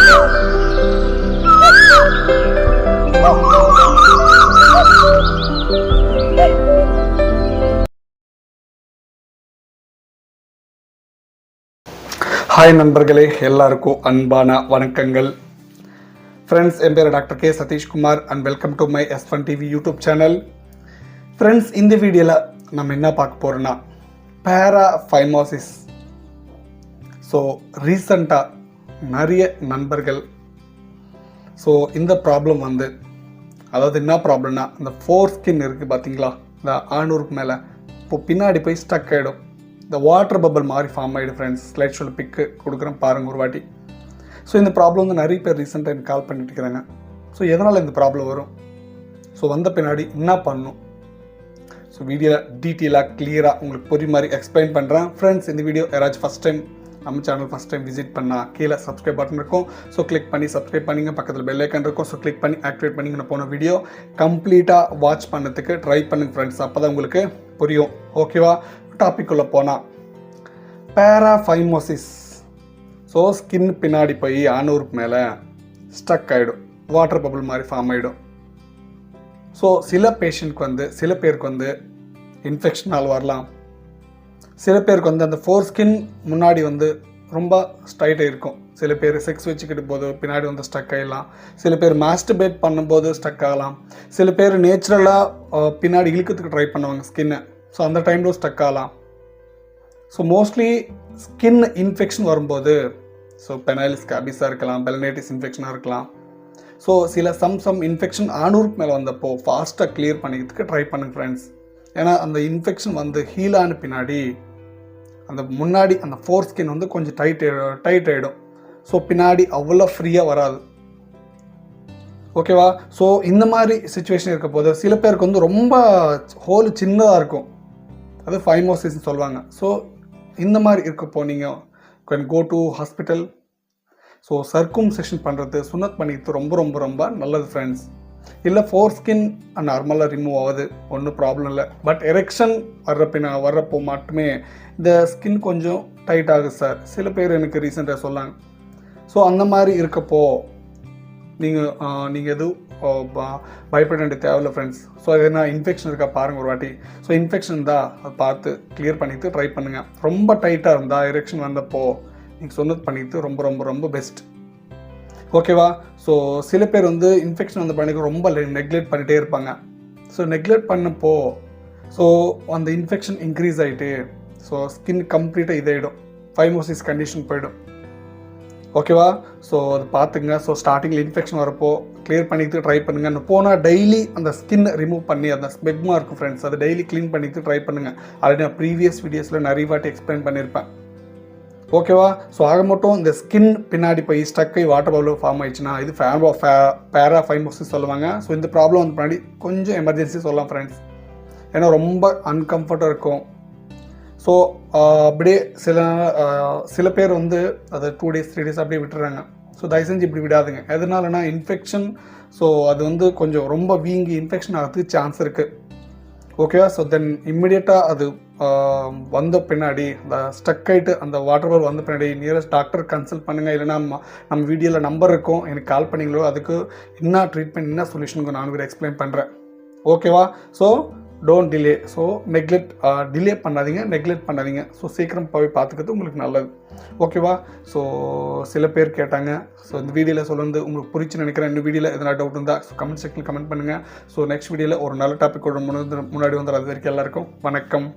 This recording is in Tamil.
ஹாய் நண்பர்களே, எல்லாருக்கும் அன்பான வணக்கங்கள். ஃப்ரெண்ட்ஸ், என் பேர் doctor K Sathishkumar and welcome to my S1 TV YouTube channel. Friends, இந்த வீடியோவில் நம்ம என்ன பார்க்க போகிறோன்னா பேராஃபைமோசிஸ். ஸோ ரீசண்டாக நிறைய நண்பர்கள் இந்த ப்ராப்ளம் அதாவது என்ன ப்ராப்ளம்னா, இந்த ஃபோர் ஸ்கின் இருக்குது பார்த்தீங்களா, இந்த ஆணூருக்கு மேலே இப்போ பின்னாடி போய் ஸ்டக் ஆகிடும். இந்த வாட்டர் பபிள் மாதிரி ஃபார்ம் ஆகிடும். ஃப்ரெண்ட்ஸ், ஸ்லைட் ஷோவில் பிக்கு கொடுக்குறேன் பாருங்கள் ஒரு வாட்டி. ஸோ இந்த ப்ராப்ளம் நிறைய பேர் ரீசெண்டாக எனக்கு கால் பண்ணிட்டு இருக்கிறாங்க. ஸோ எதனால் இந்த ப்ராப்ளம் வரும், வந்த பின்னாடி என்ன பண்ணணும், வீடியோவில் டீட்டெயிலாக கிளியராக உங்களுக்கு புரிய மாதிரி எக்ஸ்பிளைன் பண்ணுறேன். ஃப்ரெண்ட்ஸ், இந்த வீடியோ யாராச்சும் ஃபஸ்ட் டைம் நம்ம சேனல் ஃபஸ்ட் டைம் விசிட் பண்ணால் கீழே சப்ஸ்கிரைப் பட்டன் இருக்கும். கிளிக் பண்ணி சப்ஸ்கிரைப் பண்ணிங்க. பக்கத்தில் பெல் ஐக்கான் இருக்கும். கிளிக் பண்ணி ஆக்டிவேட் பண்ணிங்க. நான் போன வீடியோ கம்ப்ளீட்டாக வாட்ச் பண்ணதுக்கு ட்ரை பண்ணுங்க ஃப்ரெண்ட்ஸ். அப்போ தான் உங்களுக்கு புரியும். ஓகேவா? டாபிக் உள்ள போனால் பேராஃபைமோசிஸ். ஸ்கின் பின்னாடி போய் ஆணூருக்கு மேலே ஸ்டக் ஆகிடும், வாட்டர் பபிள் மாதிரி ஃபார்ம் ஆகிடும். சில பேஷண்ட்க்கு சில பேருக்கு இன்ஃபெக்ஷனால் வரலாம். சில பேருக்கு அந்த ஃபோர் ஸ்கின் முன்னாடி ரொம்ப ஸ்ட்ரைட்டாக இருக்கும். சில பேர் செக்ஸ் வச்சுக்கிட்டு போது பின்னாடி ஸ்டக் ஆகிடலாம். சில பேர் மாஸ்டர்பேட் பண்ணும்போது ஸ்டக் ஆகலாம். சில பேர் நேச்சுரலாக பின்னாடி இழுக்கிறதுக்கு ட்ரை பண்ணுவாங்க ஸ்கின்னை. அந்த டைமில் ஸ்டக் ஆகலாம். மோஸ்ட்லி ஸ்கின் இன்ஃபெக்ஷன் வரும்போது பெனைல் ஸ்கேபிஸாக இருக்கலாம், பெலனைட்டிஸ் இன்ஃபெக்ஷனாக இருக்கலாம். சில சம் இன்ஃபெக்ஷன் ஆணூருக்கு மேலே வந்தப்போ ஃபாஸ்ட்டாக கிளியர் பண்ணிக்கிறதுக்கு ட்ரை பண்ணுங்க ஃப்ரெண்ட்ஸ். ஏன்னா அந்த இன்ஃபெக்ஷன் ஹீல் ஆன பின்னாடி அந்த முன்னாடி அந்த ஃபோர் ஸ்கின் கொஞ்சம் டைட் ஆகிடும். பின்னாடி அவ்வளோ ஃப்ரீயாக வராது. ஓகேவா? இந்த மாதிரி சுச்சுவேஷன் இருக்க போது சில பேருக்கு ரொம்ப ஹோல் சின்னதாக இருக்கும். அது ஃபைமோசிஸ்ன்னு சொல்லுவாங்க. இந்த மாதிரி இருக்கப்போ நீங்கள் கேன் கோ டு ஹாஸ்பிட்டல். சர்க்கும்செஷன் பண்ணுறது, சுன்னத் பண்ணிக்கிறது ரொம்ப ரொம்ப ரொம்ப நல்லது ஃப்ரெண்ட்ஸ். இல்லை ஃபோர் ஸ்கின் நார்மலாக ரிமூவ் ஆகுது, ஒன்றும் ப்ராப்ளம் இல்லை. பட் எரெக்ஷன் வர்றப்போ மட்டுமே இந்த ஸ்கின் கொஞ்சம் டைட் ஆகுது சார். சில பேர் எனக்கு ரீசெண்டாக சொன்னாங்க. அந்த மாதிரி இருக்கப்போ நீங்கள் எதுவும் பயப்பட வேண்டிய தேவையில்லை ஃப்ரெண்ட்ஸ். அது என்ன இன்ஃபெக்ஷன் இருக்கா பாருங்கள் ஒரு வாட்டி. இன்ஃபெக்ஷன் இருந்தால் அதை பார்த்து கிளியர் பண்ணிட்டு ட்ரை பண்ணுங்கள். ரொம்ப டைட்டாக இருந்தால் எரெக்ஷன் வந்தப்போ நீங்கள் சொன்னது பண்ணிட்டு ரொம்ப ரொம்ப ரொம்ப பெஸ்ட். ஓகேவா? சில பேர் இன்ஃபெக்ஷன் வந்த பண்ணிக்க ரொம்ப நெக்லெக்ட் பண்ணிகிட்டே இருப்பாங்க. நெக்லெக்ட் பண்ணப்போ அந்த இன்ஃபெக்ஷன் இன்க்ரீஸ் ஆகிட்டு ஸ்கின் கம்ப்ளீட்டாக இதாகிடும், ஃபைமோசிஸ் கண்டிஷன் போயிடும். ஓகேவா? அது பார்த்துங்க. ஸ்டார்டிங்கில் இன்ஃபெக்ஷன் வரப்போ கிளியர் பண்ணிட்டு ட்ரை பண்ணுங்கள். போனால் டெய்லி அந்த ஸ்கின் ரிமூவ் பண்ணி அந்த ஸ்மெக்மா இருக்கும் ஃப்ரெண்ட்ஸ், அதை டெய்லி க்ளீன் பண்ணிட்டு ட்ரை பண்ணுங்கள். ஆல்ரெடி நான் ப்ரீவியஸ் வீடியோஸில் நிறைய வாட்டி எக்ஸ்பிளைன் பண்ணியிருப்பேன். ஓகேவா? ஆக மட்டும் இந்த ஸ்கின் பின்னாடி போய் ஸ்டக்கை வாட்டர் பபிள் ஃபார்ம் ஆயிடுச்சுன்னா இது பேராஃபைமோசிஸ் சொல்லுவாங்க. இந்த ப்ராப்ளம் பின்னாடி கொஞ்சம் எமர்ஜென்சி சொல்லலாம் ஃப்ரெண்ட்ஸ். ஏன்னா ரொம்ப அன்கம்ஃபர்ட்டாக இருக்கும். அப்படியே சில பேர் அதை 2 days 3 days அப்படியே விட்டுறாங்க. தயவு செஞ்சு இப்படி விடாதுங்க. எதனாலனா இன்ஃபெக்ஷன் அது கொஞ்சம் ரொம்ப வீங்கி இன்ஃபெக்ஷன் ஆகிறதுக்கு சான்ஸ் இருக்குது. ஓகேவா? தென் இம்மிடியட்டாக அது வந்த பின்னாடி அந்த ஸ்டக் ஆகிட்டு அந்த வாட்டர் பபிள் வந்த பின்னாடி நியரஸ்ட் டாக்டர் கன்சல்ட் பண்ணுங்கள். இல்லைனா நம்ம வீடியோவில் நம்பர் இருக்கும், எனக்கு கால் பண்ணிங்களோ அதுக்கு என்ன ட்ரீட்மெண்ட் என்ன சொல்யூஷனுக்கு நான் கூட எக்ஸ்பிளைன் பண்ணுறேன். ஓகேவா? Don't delay. நெக்லெக்ட் டிலே பண்ணாதீங்க, நெக்லெக்ட் பண்ணாதீங்க. சீக்கிரம் போய் பார்த்துக்கிறது உங்களுக்கு நல்லது. ஓகேவா? சில பேர் கேட்டாங்க. இந்த வீடியோவில் உங்களுக்கு புரிச்சு நினைக்கிறேன். இந்த வீடியோவில் எதனா டவுட் இருந்தால் கமெண்ட் செக்ஷனில் கமெண்ட் பண்ணுங்கள். நெக்ஸ்ட் வீடியோவில் ஒரு நல்ல டாபிக் முன்னாடி அது வரைக்கும் எல்லாருக்கும் வணக்கம்.